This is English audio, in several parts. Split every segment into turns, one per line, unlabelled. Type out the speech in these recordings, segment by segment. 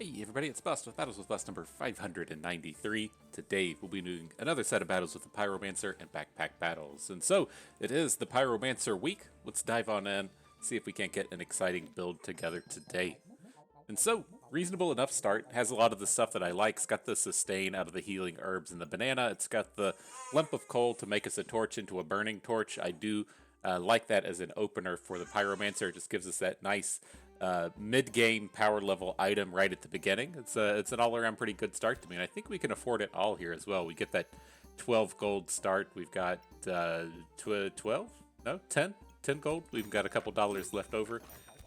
Hey everybody, it's Bust with Battles with Bust number 593. Today we'll be doing another set of battles with the Pyromancer and Backpack Battles. And so, it is the Pyromancer week. Let's dive on in, see if we can't get an exciting build together today. And so, reasonable enough start, has a lot of the stuff that I like. It's got the sustain out of the healing herbs and the banana. It's got the lump of coal to make us a torch into a burning torch. I do like that as an opener for the Pyromancer. It just gives us that nice mid-game power level item right at the beginning. It's an all-around pretty good start to me, and I think we can afford it all here as well. We get that 12 gold start. We've got 12? No, 10? 10 gold. We've got a couple dollars left over.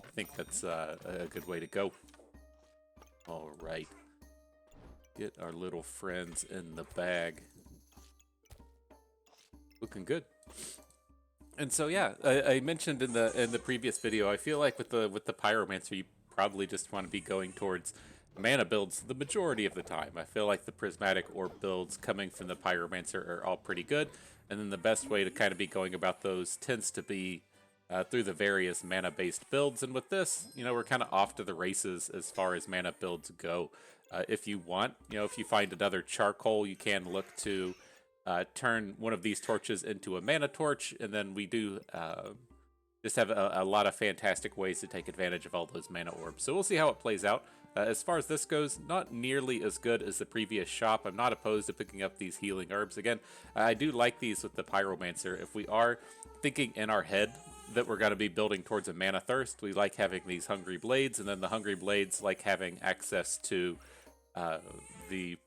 I think that's a good way to go. All right. Get our little friends in the bag. Looking good. And so yeah, I mentioned in the previous video, I feel like with the Pyromancer, you probably just want to be going towards mana builds the majority of the time. I feel like the Prismatic Orb builds coming from the Pyromancer are all pretty good, and then the best way to kind of be going about those tends to be through the various mana-based builds. And with this, you know, we're kind of off to the races as far as mana builds go. If you want, you know, if you find another charcoal, you can look to turn one of these torches into a mana torch, and then we do just have a lot of fantastic ways to take advantage of all those mana orbs. So we'll see how it plays out. As far as this goes, not nearly as good as the previous shop. I'm not opposed to picking up these healing herbs. Again, I do like these with the Pyromancer. If we are thinking in our head that we're going to be building towards a Manathirsty, we like having these Hungry Blades, and then the Hungry Blades like having access to the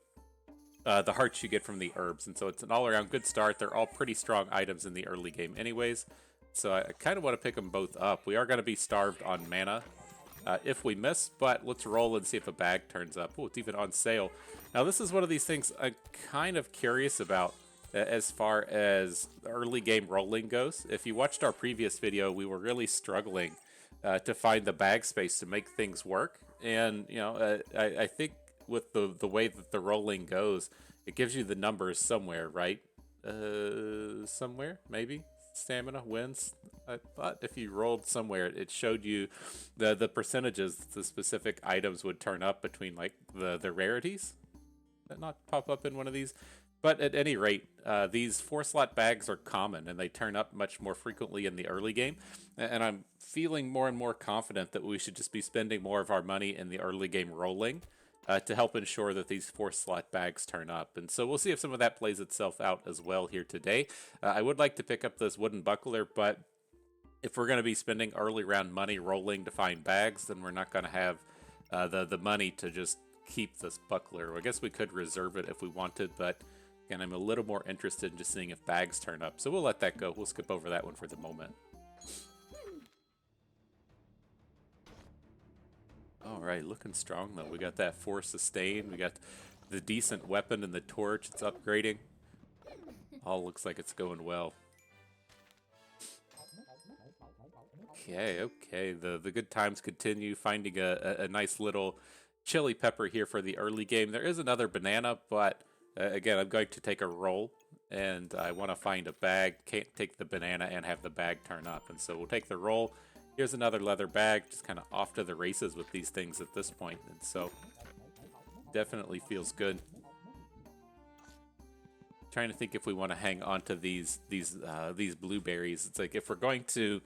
hearts you get from the herbs, and so it's an all-around good start. They're all pretty strong items in the early game anyways, so I kind of want to pick them both up. We are going to be starved on mana if we miss, but let's roll and see if a bag turns up. Oh, it's even on sale. Now this is one of these things I'm kind of curious about as far as early game rolling goes. If you watched our previous video, we were really struggling to find the bag space to make things work, and you know, I think with the way that the rolling goes, it gives you the numbers somewhere, right? Somewhere, maybe? Stamina wins. I thought if you rolled somewhere, it showed you the percentages the specific items would turn up between like the rarities. Did that not pop up in one of these? But at any rate, these 4-slot bags are common, and they turn up much more frequently in the early game. And I'm feeling more and more confident that we should just be spending more of our money in the early game rolling to help ensure that these 4-slot bags turn up. And so we'll see if some of that plays itself out as well here today. I would like to pick up this wooden buckler, but if we're going to be spending early round money rolling to find bags, then we're not going to have the money to just keep this buckler. I guess we could reserve it if we wanted, but again, I'm a little more interested in just seeing if bags turn up. So we'll let that go. We'll skip over that one for the moment. Alright, looking strong though. We got that 4 sustain, we got the decent weapon and the torch, it's upgrading. All looks like it's going well. Okay, the good times continue, finding a nice little chili pepper here for the early game. There is another banana, but again, I'm going to take a roll, and I want to find a bag. Can't take the banana and have the bag turn up, and so we'll take the roll. Here's another leather bag, just kind of off to the races with these things at this point, and so definitely feels good. Trying to think if we want to hang on to these blueberries. It's like if we're going to,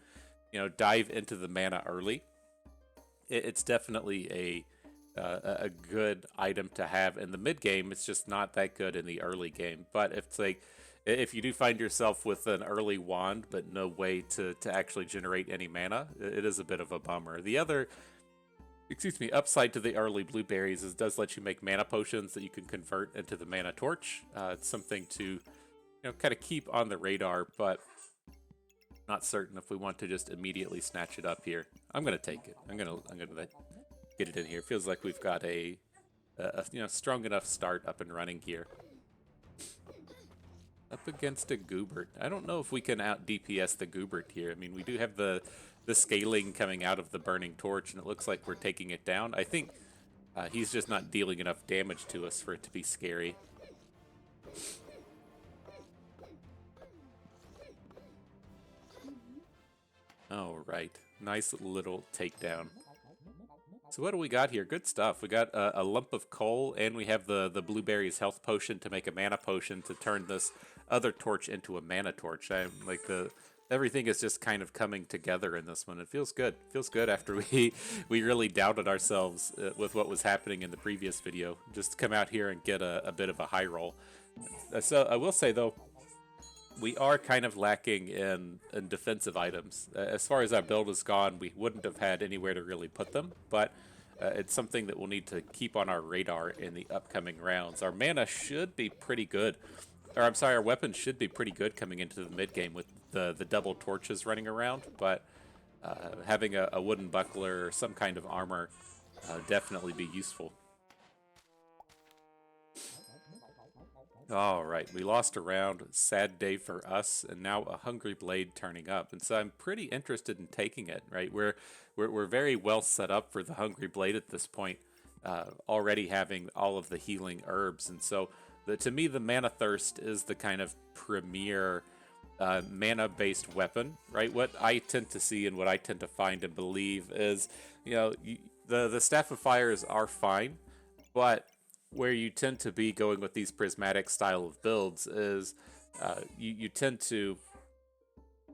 you know, dive into the mana early, it's definitely a good item to have in the mid game. It's just not that good in the early game. But if it's like, if you do find yourself with an early wand but no way to actually generate any mana, it is a bit of a bummer. The other, upside to the early blueberries is it does let you make mana potions that you can convert into the mana torch. It's something to, you know, kind of keep on the radar, but not certain if we want to just immediately snatch it up here. I'm gonna take it. I'm gonna get it in here. Feels like we've got a you know, strong enough start up and running here. Up against a Goobert. I don't know if we can out DPS the Goobert here. I mean, we do have the scaling coming out of the burning torch, and it looks like we're taking it down. I think he's just not dealing enough damage to us for it to be scary. All right, nice little takedown. So what do we got here? Good stuff. We got a lump of coal, and we have the blueberries health potion to make a mana potion to turn this other torch into a mana torch. I like the everything is just kind of coming together in this one. It feels good. It feels good after we really doubted ourselves with what was happening in the previous video. Just come out here and get a bit of a high roll. So I will say though, we are kind of lacking in defensive items. As far as our build is gone, we wouldn't have had anywhere to really put them, but it's something that we'll need to keep on our radar in the upcoming rounds. Our mana should be pretty good, or I'm sorry, our weapons should be pretty good coming into the mid game with the double torches running around, but having a wooden buckler or some kind of armor definitely be useful. All right, we lost a round. Sad day for us, and now a Hungry Blade turning up. And so I'm pretty interested in taking it. Right, we're very well set up for the Hungry Blade at this point, already having all of the healing herbs. And so, to me, the Manathirsty is the kind of premier mana-based weapon. Right, what I tend to see and what I tend to find and believe is, the Staff of Fires are fine, but where you tend to be going with these prismatic style of builds is you tend to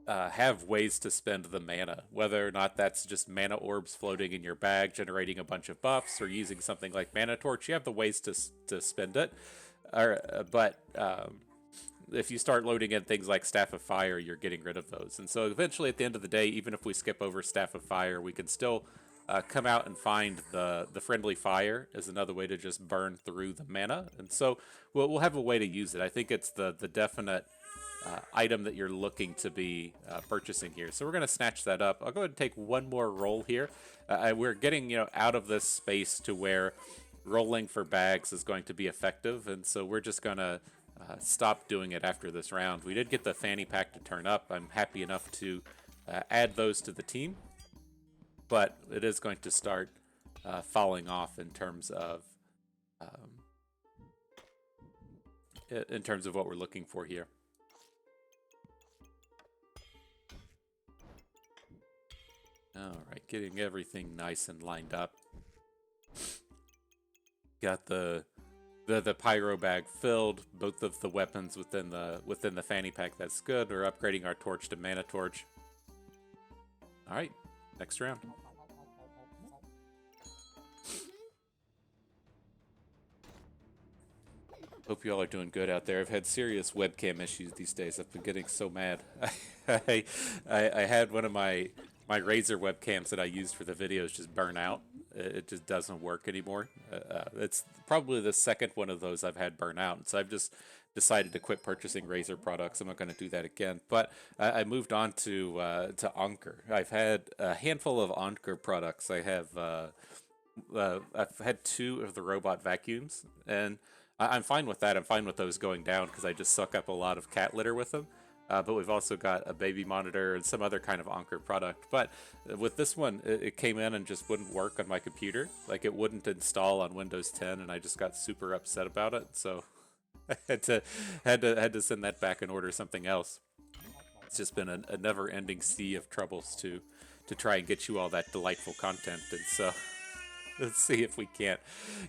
have ways to spend the mana, whether or not that's just mana orbs floating in your bag, generating a bunch of buffs, or using something like Mana Torch. You have the ways to spend it. But if you start loading in things like Staff of Fire, you're getting rid of those. And so eventually at the end of the day, even if we skip over Staff of Fire, we can still come out and find the friendly fire is another way to just burn through the mana, and so we'll have a way to use it. I think it's the definite item that you're looking to be purchasing here. So we're going to snatch that up. I'll go ahead and take one more roll here. We're getting out of this space to where rolling for bags is going to be effective, and so we're just going to stop doing it after this round. We did get the fanny pack to turn up. I'm happy enough to add those to the team, but it is going to start falling off in terms of what we're looking for here. All right, getting everything nice and lined up. Got the pyro bag filled. Both of the weapons within the fanny pack. That's good. We're upgrading our torch to mana torch. All right, next round. Hope you all are doing good out there. I've had serious webcam issues these days. I've been getting so mad. I had one of my Razer webcams that I used for the videos just burn out. It just doesn't work anymore. It's probably the second one of those I've had burn out. So I've just decided to quit purchasing Razer products. I'm not going to do that again. But I moved on to Anker. I've had a handful of Anker products. I've had 2 of the robot vacuums, and I'm fine with that. I'm fine with those going down because I just suck up a lot of cat litter with them. But we've also got a baby monitor and some other kind of Anker product. But with this one, it came in and just wouldn't work on my computer. Like, it wouldn't install on Windows 10, and I just got super upset about it. So I had to send that back and order something else. It's just been a never-ending sea of troubles to try and get you all that delightful content. And so let's see if we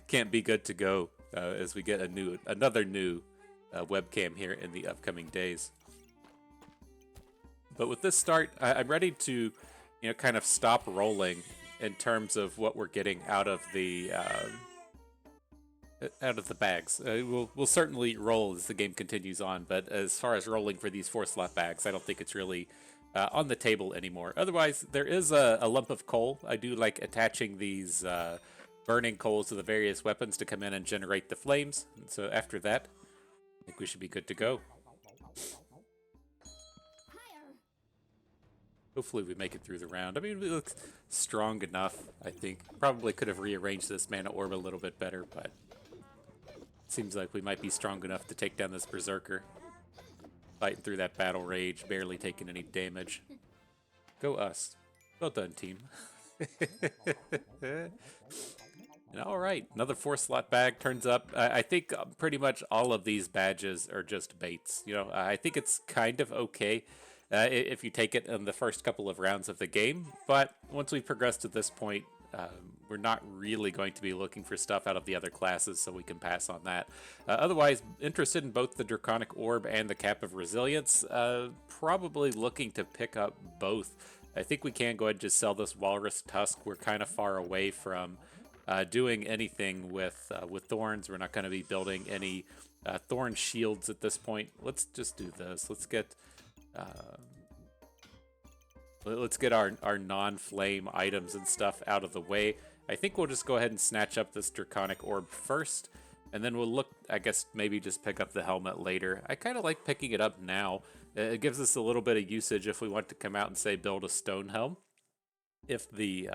can't be good to go as we get another new webcam here in the upcoming days. But with this start, I'm ready to, kind of stop rolling in terms of what we're getting out of the bags. We'll certainly roll as the game continues on, but as far as rolling for these 4-slot bags, I don't think it's really on the table anymore. Otherwise, there is a lump of coal. I do like attaching these burning coals to the various weapons to come in and generate the flames. And so after that, I think we should be good to go. Hopefully we make it through the round. I mean, we look strong enough, I think. Probably could have rearranged this mana orb a little bit better, but it seems like we might be strong enough to take down this berserker. Fighting through that battle rage, barely taking any damage. Go us. Well done, team. And all right, another 4-slot bag turns up. I think pretty much all of these badges are just baits. I think it's kind of okay if you take it in the first couple of rounds of the game, but once we progress to this point, we're not really going to be looking for stuff out of the other classes, so we can pass on that. Otherwise, interested in both the Draconic Orb and the Cap of Resilience. Probably looking to pick up both. I think we can go ahead and just sell this Walrus Tusk. We're kind of far away from doing anything with thorns. We're not going to be building any thorn shields at this point. Let's just do this. Let's get our non-flame items and stuff out of the way. I think we'll just go ahead and snatch up this Draconic Orb first, and then we'll look, I guess, maybe just pick up the helmet later. I kind of like picking it up now. It gives us a little bit of usage if we want to come out and, say, build a stone helm. If the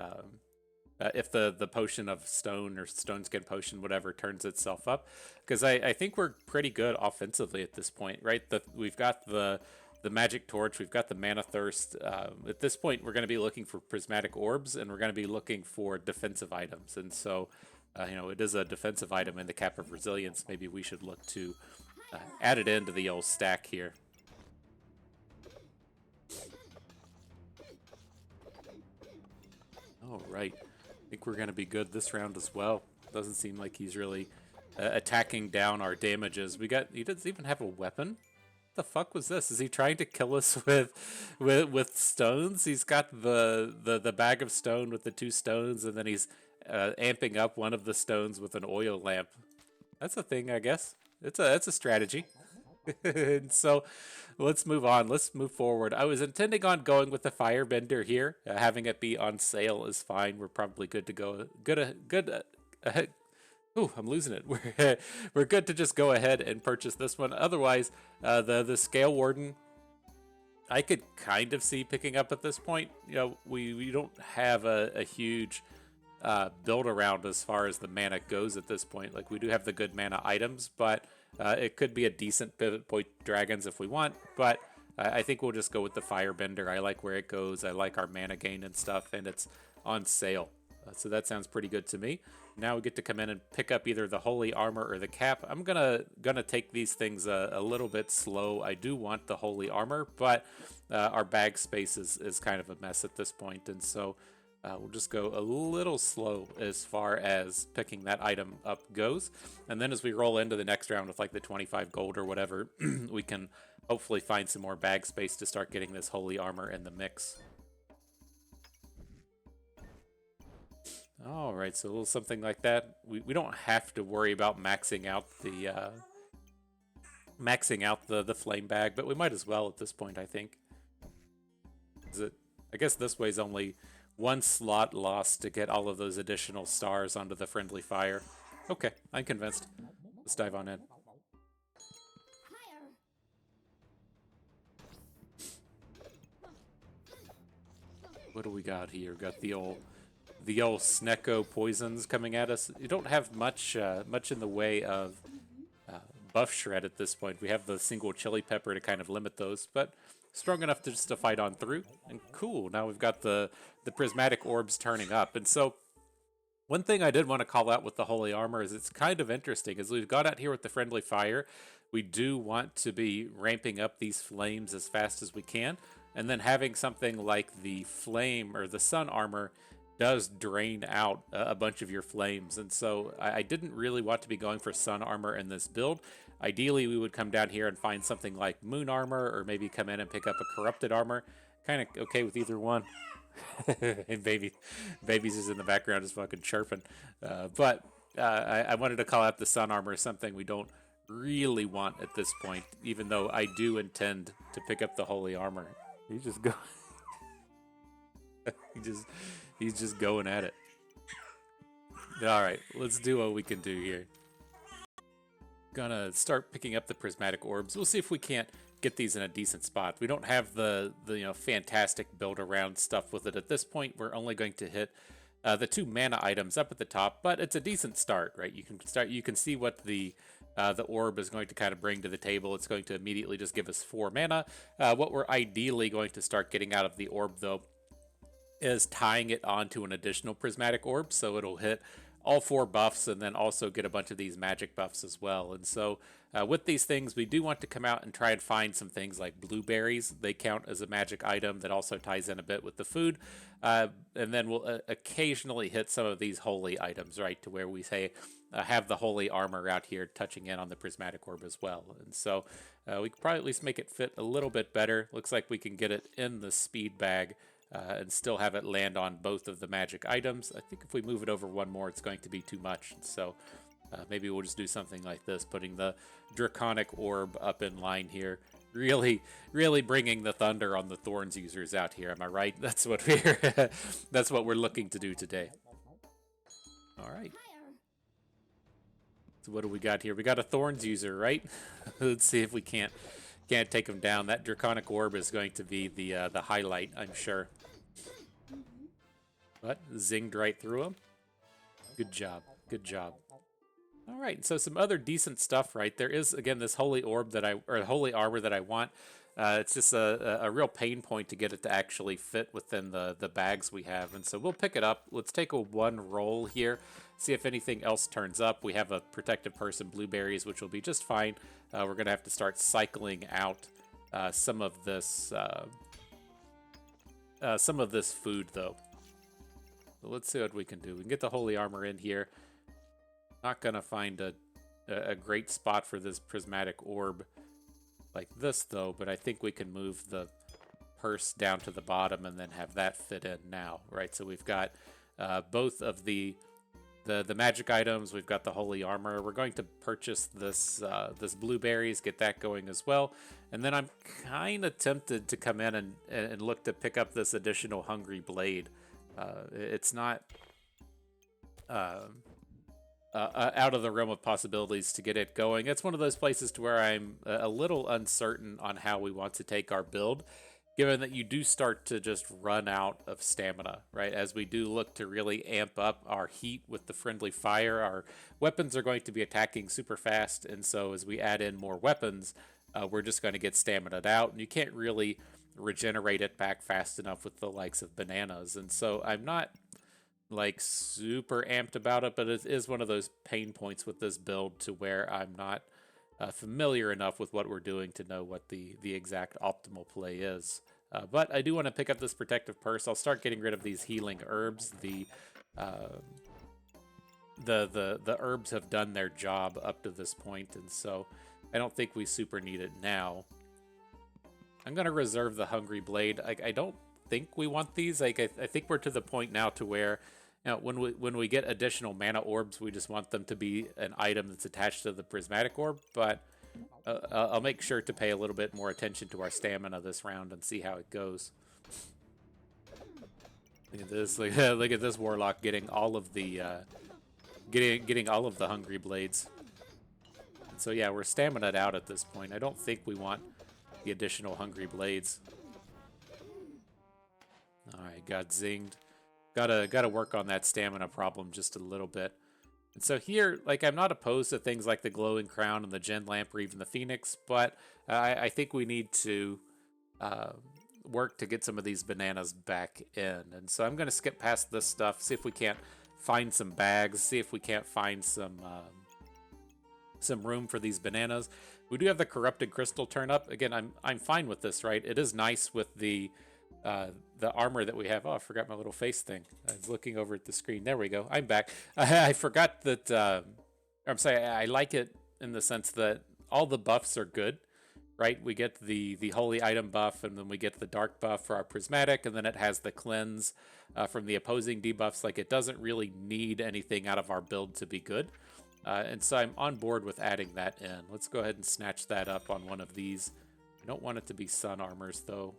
potion of stone or stone skin potion, whatever, turns itself up. Because I think we're pretty good offensively at this point, right? We've got the magic torch, we've got the mana thirst. At this point, we're going to be looking for prismatic orbs, and we're going to be looking for defensive items. And so, it is a defensive item in the Cap of Resilience. Maybe we should look to add it into the old stack here. All right. I think we're going to be good this round as well. Doesn't seem like he's really attacking down our damages. He doesn't even have a weapon. The fuck was this? Is he trying to kill us with stones? He's got the bag of stone with the 2 stones, and then he's amping up one of the stones with an oil lamp. That's a thing, I guess. It's a strategy. And so let's move on. Let's move forward. I was intending on going with the Firebender here. Having it be on sale is fine. We're probably good to go. Ooh, I'm losing it. We're good to just go ahead and purchase this one. Otherwise, the Scale Warden, I could kind of see picking up at this point. We don't have a huge build around as far as the mana goes at this point. Like, we do have the good mana items, but it could be a decent pivot point dragons if we want. But I think we'll just go with the Firebender. I like where it goes. I like our mana gain and stuff, and it's on sale. So that sounds pretty good to me. Now we get to come in and pick up either the Holy Armor or the Cap. I'm gonna take these things a little bit slow. I do want the Holy Armor, but our bag space is kind of a mess at this point, and so we'll just go a little slow as far as picking that item up goes. And then as we roll into the next round with like the 25 gold or whatever, we can hopefully find some more bag space to start getting this Holy Armor in the mix. All right, so a little something like that. We don't have to worry about maxing out the flame bag, but we might as well at this point, I think. I guess this way's only 1 slot lost to get all of those additional stars onto the friendly fire. Okay, I'm convinced. Let's dive on in. What do we got here? Got the old Snecko poisons coming at us. You don't have much in the way of buff shred at this point. We have the single chili pepper to kind of limit those, but strong enough to just to fight on through. And cool, now we've got the prismatic orbs turning up. And so one thing I did want to call out with the Holy Armor is it's kind of interesting. As we've got out here with the friendly fire, we do want to be ramping up these flames as fast as we can. And then having something like the flame or the sun armor does drain out a bunch of your flames. And so I didn't really want to be going for sun armor in this build. Ideally, we would come down here and find something like moon armor, or maybe come in and pick up a corrupted armor. Kind of okay with either one. And baby's is in the background just fucking chirping. But I wanted to call out the sun armor as something we don't really want at this point, even though I do intend to pick up the holy armor. He's just going. He's just going at it. All right, let's do what we can do here. Gonna start picking up the prismatic orbs. We'll see if we can't get these in a decent spot. We don't have the fantastic build around stuff with it at this point. We're only going to hit the 2 mana items up at the top, but it's a decent start, right? You can see what the orb is going to kind of bring to the table. It's going to immediately just give us 4 mana. What we're ideally going to start getting out of the orb, though, is tying it onto an additional prismatic orb, so it'll hit all 4 buffs and then also get a bunch of these magic buffs as well. And so with these things, we do want to come out and try and find some things like blueberries. They count as a magic item that also ties in a bit with the food. And then we'll occasionally hit some of these holy items, right, to where we say have the holy armor out here touching in on the prismatic orb as well. And so we could probably at least make it fit a little bit better. Looks like we can get it in the speed bag and still have it land on both of the magic items. I think if we move it over one more, it's going to be too much. So maybe we'll just do something like this, putting the draconic orb up in line here. Really bringing the thunder on the Thorns users out here. Am I right? That's what we're looking to do today. All right. So what do we got here? We got a Thorns user, right? Let's see if we can't take him down. That draconic orb is going to be the highlight, I'm sure. But zinged right through him. Good job. Good job. All right, so some other decent stuff, right? There is, again, this holy orb holy armor that I want. It's just a real pain point to get it to actually fit within the bags we have. And so we'll pick it up. Let's take a one roll here, see if anything else turns up. We have a protective purse and blueberries, which will be just fine. We're going to have to start cycling out some of this food, though. So let's see what we can do. We can get the holy armor in here. Not going to find a great spot for this prismatic orb like this, though, but I think we can move the purse down to the bottom and then have that fit in now, right? So we've got both of the magic items. We've got the holy armor. We're going to purchase this blueberries, get that going as well. And then I'm kind of tempted to come in and look to pick up this additional hungry blade. It's not out of the realm of possibilities to get it going. It's one of those places to where I'm a little uncertain on how we want to take our build, given that you do start to just run out of stamina, right? As we do look to really amp up our heat with the friendly fire, our weapons are going to be attacking super fast, and so as we add in more weapons, we're just going to get stamina'd out, and you can't really regenerate it back fast enough with the likes of bananas. And so I'm not like super amped about it, but it is one of those pain points with this build to where I'm not familiar enough with what we're doing to know what the exact optimal play is. But I do want to pick up this protective purse. I'll start getting rid of these healing herbs. The herbs have done their job up to this point, and so I don't think we super need it now. I'm gonna reserve the hungry blade. I don't think we want these. Like I think we're to the point now to where, you know, when we get additional mana orbs, we just want them to be an item that's attached to the prismatic orb. But I'll make sure to pay a little bit more attention to our stamina this round and see how it goes. Look at this! Look at this warlock getting all of the getting all of the hungry blades. And so yeah, we're stamina'd out at this point. I don't think we want the additional hungry blades. All right, got zinged. Gotta work on that stamina problem just a little bit. And so here, like, I'm not opposed to things like the glowing crown and the gen lamp or even the phoenix, but I think we need to work to get some of these bananas back in. And so I'm gonna skip past this stuff, see if we can't find some bags, see if we can't find some room for these bananas. We do have the corrupted crystal turn up. Again, I'm fine with this, right? It is nice with the armor that we have. Oh, I forgot my little face thing. I was looking over at the screen. There we go. I'm back. I forgot that. I'm sorry. I like it in the sense that all the buffs are good, right? We get the holy item buff, and then we get the dark buff for our prismatic, and then it has the cleanse from the opposing debuffs. Like, it doesn't really need anything out of our build to be good. And so I'm on board with adding that in. Let's go ahead and snatch that up on one of these. I don't want it to be sun armors, though.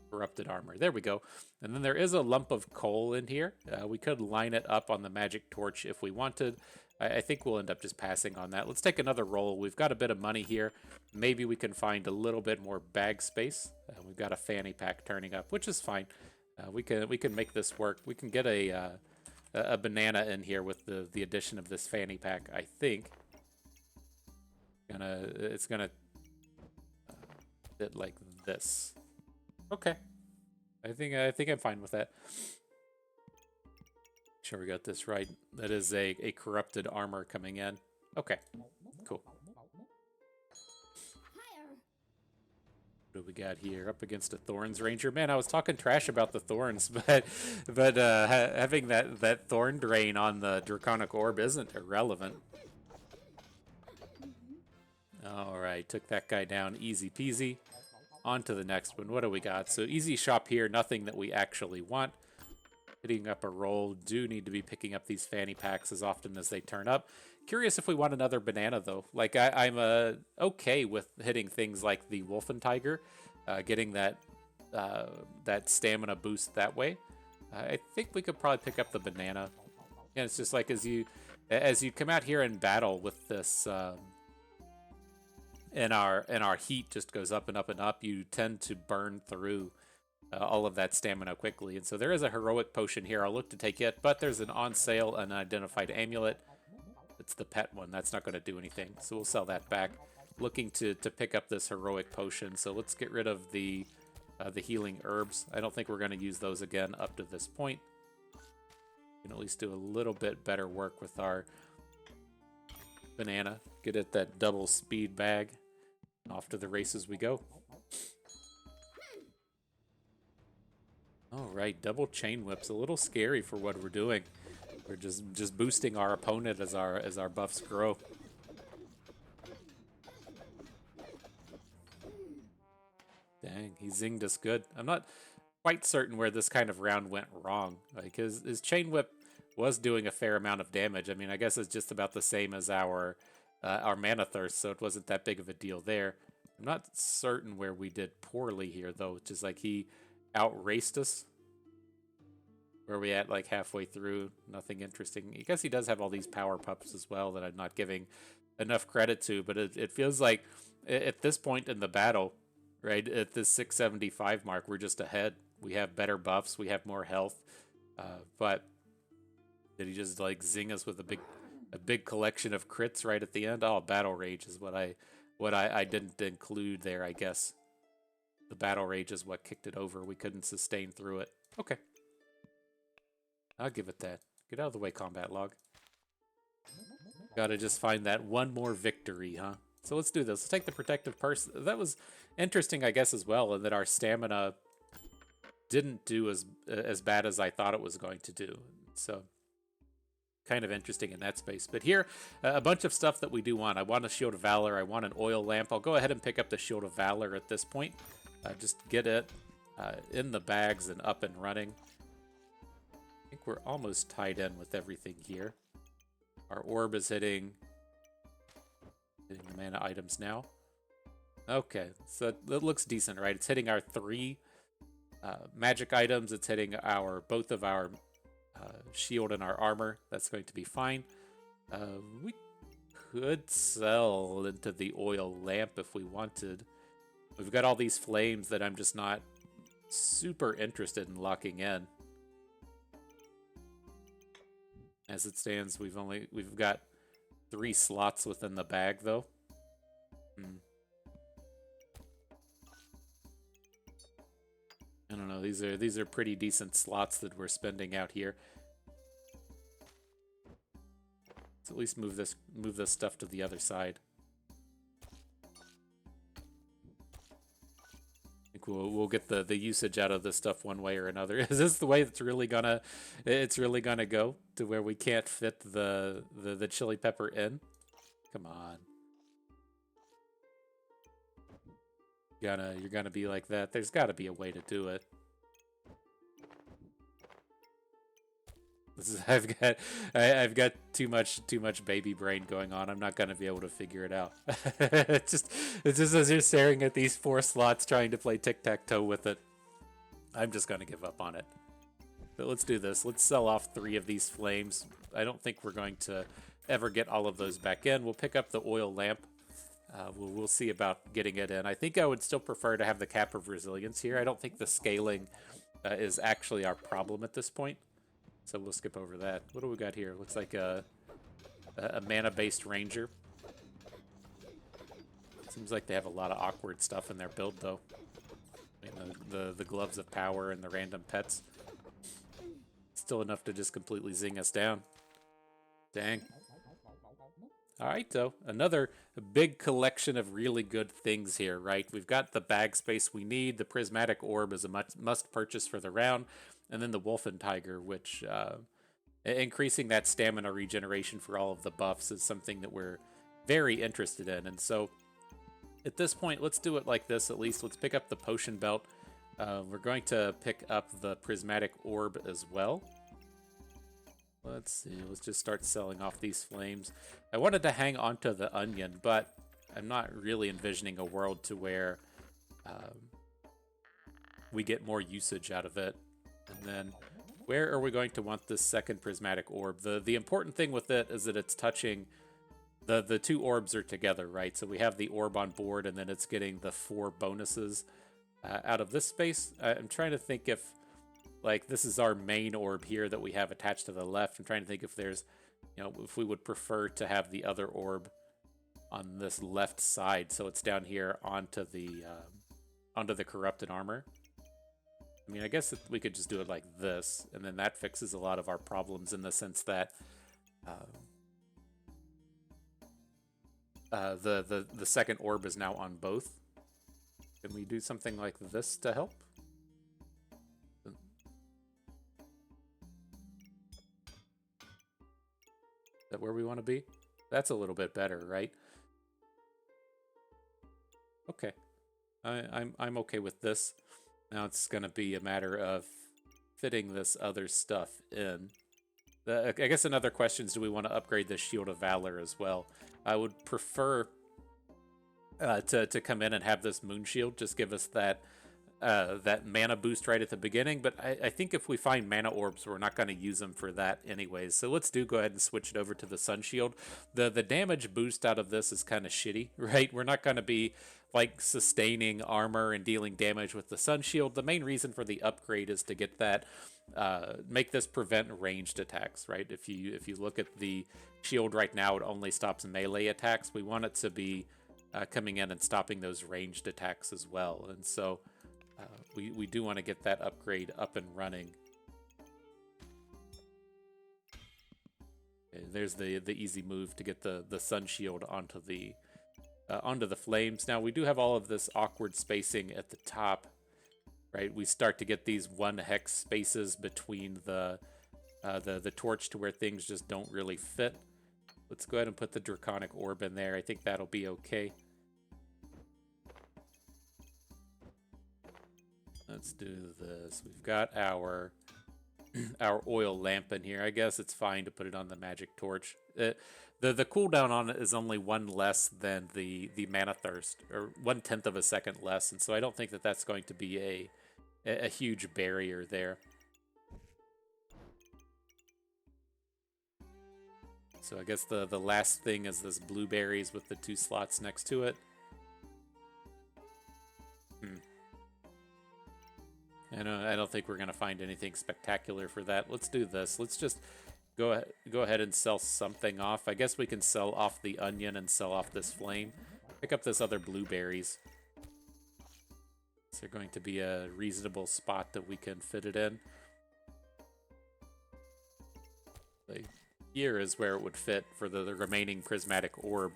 Corrupted armor. There we go. And then there is a lump of coal in here. We could line it up on the magic torch if we wanted. I think we'll end up just passing on that. Let's take another roll. We've got a bit of money here. Maybe we can find a little bit more bag space. We've got a fanny pack turning up, which is fine. We can make this work. We can get a banana in here with the addition of this fanny pack, I think. It's gonna fit like this. Okay. I think I'm fine with that. Sure we got this right. That is a corrupted armor coming in. Okay, cool. What do we got here? Up against a Thorns Ranger. Man, I was talking trash about the Thorns, but having that Thorn Drain on the Draconic Orb isn't irrelevant. All right, took that guy down easy peasy. On to the next one. What do we got? So easy shop here, nothing that we actually want. Hitting up a roll. Do need to be picking up these fanny packs as often as they turn up. Curious if we want another banana, though. Like, I'm okay with hitting things like the Wolf and Tiger, getting that stamina boost that way. I think we could probably pick up the banana. And it's just like as you come out here in battle with this, and our heat just goes up and up and up, you tend to burn through all of that stamina quickly. And so there is a heroic potion here. I'll look to take it, but there's an on sale unidentified amulet. It's the pet one. That's not going to do anything, so we'll sell that back. Looking to pick up this heroic potion, so let's get rid of the healing herbs. I don't think we're going to use those again up to this point. We can at least do a little bit better work with our banana. Get it that double speed bag. Off to the races we go. All right, double chain whip's a little scary for what we're doing. We're just boosting our opponent as our buffs grow. Dang, he zinged us good. I'm not quite certain where this kind of round went wrong. Like his chain whip was doing a fair amount of damage. I mean, I guess it's just about the same as our Manathirsty, so it wasn't that big of a deal there. I'm not certain where we did poorly here, though. It's just like he outraced us. Where are we at, like halfway through? Nothing interesting. I guess he does have all these power pups as well that I'm not giving enough credit to, but it feels like at this point in the battle, right, at this 675 mark, we're just ahead. We have better buffs, we have more health, but did he just like zing us with a big collection of crits right at the end? Oh, battle rage is what I didn't include there, I guess. The battle rage is what kicked it over. We couldn't sustain through it. Okay. I'll give it that. Get out of the way, combat log. Gotta just find that one more victory, huh? So let's do this. Let's take the protective purse. That was interesting, I guess, as well, in that our stamina didn't do as bad as I thought it was going to do. So kind of interesting in that space. But here, a bunch of stuff that we do want. I want a Shield of Valor. I want an oil lamp. I'll go ahead and pick up the Shield of Valor at this point. Just get it in the bags and up and running. I think we're almost tied in with everything here. Our orb is hitting the mana items now. Okay, so it looks decent, right? It's hitting our 3 magic items. It's hitting both of our shield and our armor. That's going to be fine. We could sell into the oil lamp if we wanted. We've got all these flames that I'm just not super interested in locking in. As it stands, we've got 3 slots within the bag, though. I don't know. These are pretty decent slots that we're spending out here. Let's at least move this stuff to the other side. I think we'll get the usage out of this stuff one way or another. Is this the way it's really gonna go to where we can't fit the chili pepper in? Come on. You're gonna be like that. There's gotta be a way to do it. I've got too much baby brain going on. I'm not gonna be able to figure it out. It's just as you're staring at these 4 slots trying to play tic-tac-toe with it, I'm just gonna give up on it. But let's do this. Let's sell off 3 of these flames. I don't think we're going to ever get all of those back in. We'll pick up the oil lamp. We'll see about getting it in. I think I would still prefer to have the Cap of Resilience here. I don't think the scaling is actually our problem at this point. So we'll skip over that. What do we got here? Looks like a mana-based ranger. Seems like they have a lot of awkward stuff in their build, though. I mean, the gloves of power and the random pets. Still enough to just completely zing us down. Dang. Alright, though. Another big collection of really good things here, right? We've got the bag space we need. The Prismatic Orb is a must purchase for the round. And then the Wolf and Tiger, which increasing that stamina regeneration for all of the buffs is something that we're very interested in. And so at this point, let's do it like this at least. Let's pick up the Potion Belt. We're going to pick up the Prismatic Orb as well. Let's see, let's just start selling off these flames. I wanted to hang onto the onion, but I'm not really envisioning a world to where we get more usage out of it. And then where are we going to want this second Prismatic Orb? The important thing with it is that it's touching, the two orbs are together, right? So we have the orb on board, and then it's getting the 4 bonuses out of this space. I'm trying to think if, like, this is our main orb here that we have attached to the left. I'm trying to think if there's, you know, if we would prefer to have the other orb on this left side, so it's down here onto the corrupted armor. I mean, I guess we could just do it like this, and then that fixes a lot of our problems in the sense that the second orb is now on both. Can we do something like this to help? Is that where we want to be? That's a little bit better, right? Okay. I'm okay with this. Now it's going to be a matter of fitting this other stuff in. I guess another question is, do we want to upgrade the Shield of Valor as well? I would prefer to come in and have this Moon Shield just give us that mana boost right at the beginning, but I think if we find mana orbs, we're not going to use them for that anyways. So let's go ahead and switch it over to the Sun Shield. The damage boost out of this is kind of shitty, right? We're not going to be like sustaining armor and dealing damage with the Sun Shield. The main reason for the upgrade is to get that make this prevent ranged attacks, right? If you look at the shield right now, it only stops melee attacks. We want it to be coming in and stopping those ranged attacks as well, and so we do want to get that upgrade up and running. Okay, there's the easy move to get the Sun Shield onto the flames. Now we do have all of this awkward spacing at the top, right? We start to get these 1 hex spaces between the torch to where things just don't really fit. Let's go ahead and put the Draconic Orb in there. I think that'll be okay. Let's do this. We've got our oil lamp in here. I guess it's fine to put it on the magic torch. The cooldown on it is only 1 less than the Manathirsty, or 1/10 of a second less, and so I don't think that that's going to be a huge barrier there. So I guess the last thing is this blueberries with the 2 slots next to it. I don't think we're going to find anything spectacular for that. Let's do this. Let's just go ahead and sell something off. I guess we can sell off the onion and sell off this flame. Pick up this other blueberries. Is there going to be a reasonable spot that we can fit it in? Like, here is where it would fit for the remaining Prismatic Orb.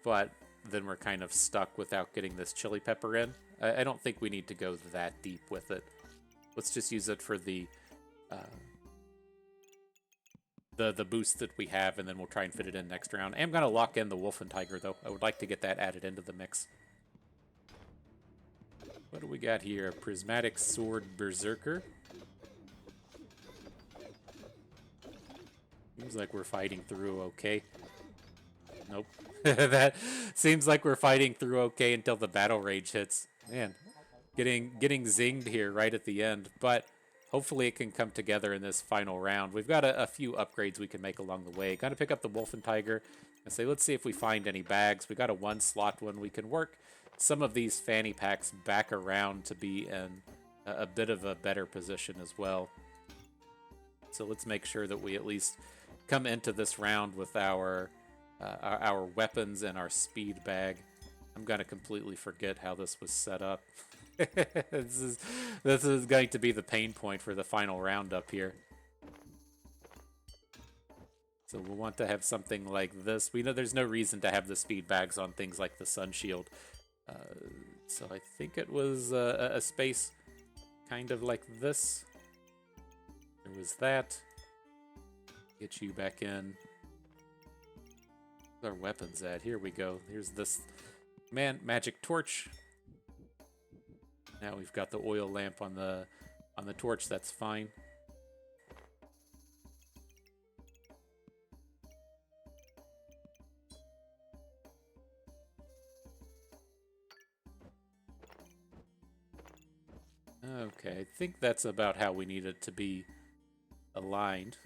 But then we're kind of stuck without getting this chili pepper in. I don't think we need to go that deep with it. Let's just use it for the boost that we have, and then we'll try and fit it in next round. I am going to lock in the Wolf and Tiger, though. I would like to get that added into the mix. What do we got here? Prismatic Sword Berserker. Seems like we're fighting through okay. Nope. That seems like we're fighting through okay until the battle rage hits. Man, getting zinged here right at the end, but hopefully it can come together in this final round. We've got a few upgrades we can make along the way. Got to pick up the Wolf and Tiger and say, let's see if we find any bags. We got a 1-slot one. We can work some of these fanny packs back around to be in a bit of a better position as well. So let's make sure that we at least come into this round with our weapons and our speed bag. I'm gonna completely forget how this was set up. This is going to be the pain point for the final round up here. So we'll want to have something like this. We know there's no reason to have the speed bags on things like the Sun Shield. So I think it was a space kind of like this. There was that. Get you back in. Where's our weapons at? Here we go. Here's this magic torch. Now we've got the oil lamp on the torch. That's fine. Okay, I think that's about how we need it to be aligned.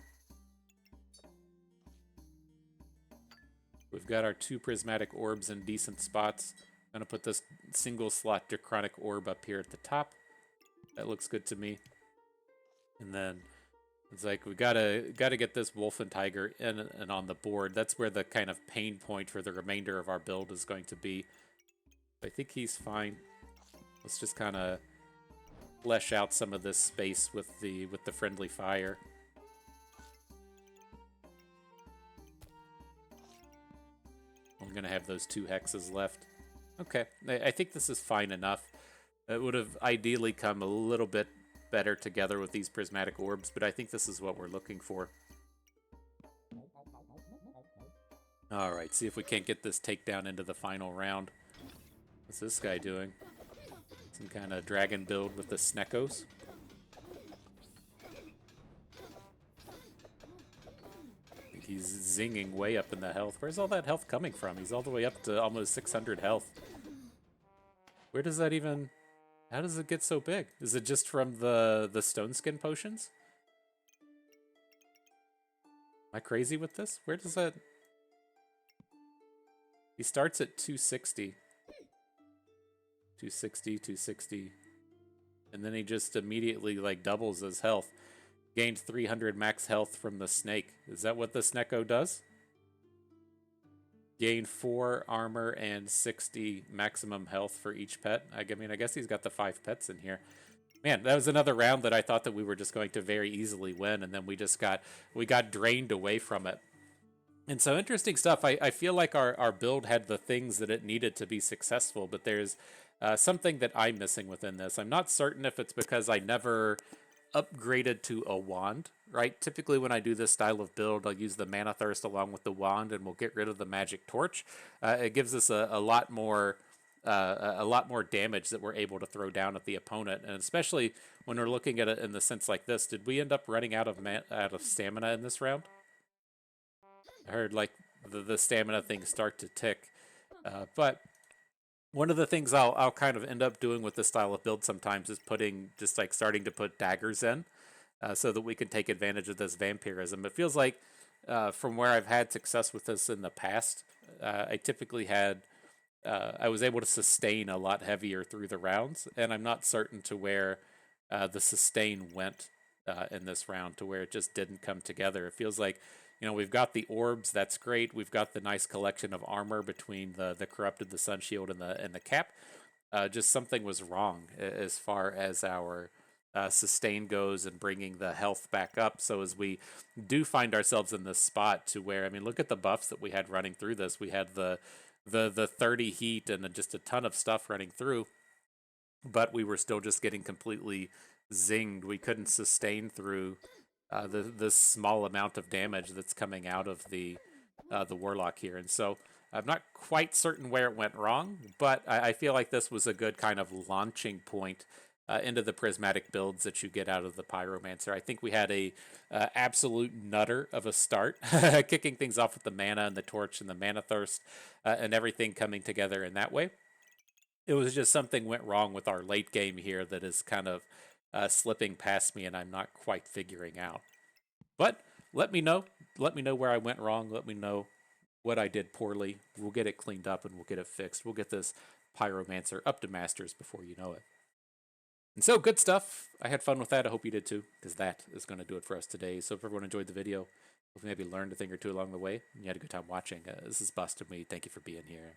We've got our 2 prismatic orbs in decent spots. I'm gonna put this single slot Diachronic orb up here at the top. That looks good to me. And then it's like we gotta get this wolf and tiger in and on the board. That's where the kind of pain point for the remainder of our build is going to be. I think he's fine. Let's just kind of flesh out some of this space with the friendly fire. I'm gonna have those 2 hexes left. Okay, I think this is fine enough. It would have ideally come a little bit better together with these prismatic orbs, but I think this is what we're looking for. Alright, see if we can't get this takedown into the final round. What's this guy doing? Some kind of dragon build with the Snekos. I think he's zinging way up in the health. Where's all that health coming from? He's all the way up to almost 600 health. Where does that even... How does it get so big? Is it just from the stone skin potions? Am I crazy with this? Where does that... He starts at 260. 260, 260. And then he just immediately, like, doubles his health. Gained 300 max health from the snake. Is that what the Sneko does? Gain 4 armor and 60 maximum health for each pet. I mean, I guess he's got the 5 pets in here. Man, that was another round that I thought that we were just going to very easily win, and then we got drained away from it. And so interesting stuff. I feel like our build had the things that it needed to be successful, but there's something that I'm missing within this. I'm not certain if it's because I never upgraded to a wand, right? Typically when I do this style of build, I'll use the Manathirsty along with the wand, and we'll get rid of the magic torch. It gives us a lot more damage that we're able to throw down at the opponent, and especially when we're looking at it in the sense like this. Did we end up running out of stamina in this round? I heard like the stamina thing start to tick, but one of the things I'll kind of end up doing with this style of build sometimes is starting to put daggers in, so that we can take advantage of this vampirism. It feels like from where I've had success with this in the past, I typically had I was able to sustain a lot heavier through the rounds, and I'm not certain to where the sustain went in this round, to where it just didn't come together. It feels like, you know, we've got the orbs, that's great. We've got the nice collection of armor between the corrupted, the sun shield, and the cap. Just something was wrong as far as our sustain goes and bringing the health back up. So as we do find ourselves in this spot to where, I mean, look at the buffs that we had running through this. We had the 30 heat and just a ton of stuff running through, but we were still just getting completely zinged. We couldn't sustain through the small amount of damage that's coming out of the warlock here. And so I'm not quite certain where it went wrong, but I feel like this was a good kind of launching point into the prismatic builds that you get out of the Pyromancer. I think we had a absolute nutter of a start, kicking things off with the mana and the torch and the Manathirsty, and everything coming together in that way. It was just something went wrong with our late game here that is kind of slipping past me, and I'm not quite figuring out. But let me know where I went wrong. Let me know what I did poorly. We'll get it cleaned up and we'll get it fixed. We'll get this Pyromancer up to Masters before you know it. And so, good stuff. I had fun with that. I hope you did too, because that is going to do it for us today. So if everyone enjoyed the video, if maybe learned a thing or two along the way, and you had a good time watching, this is Busted Me. Thank you for being here.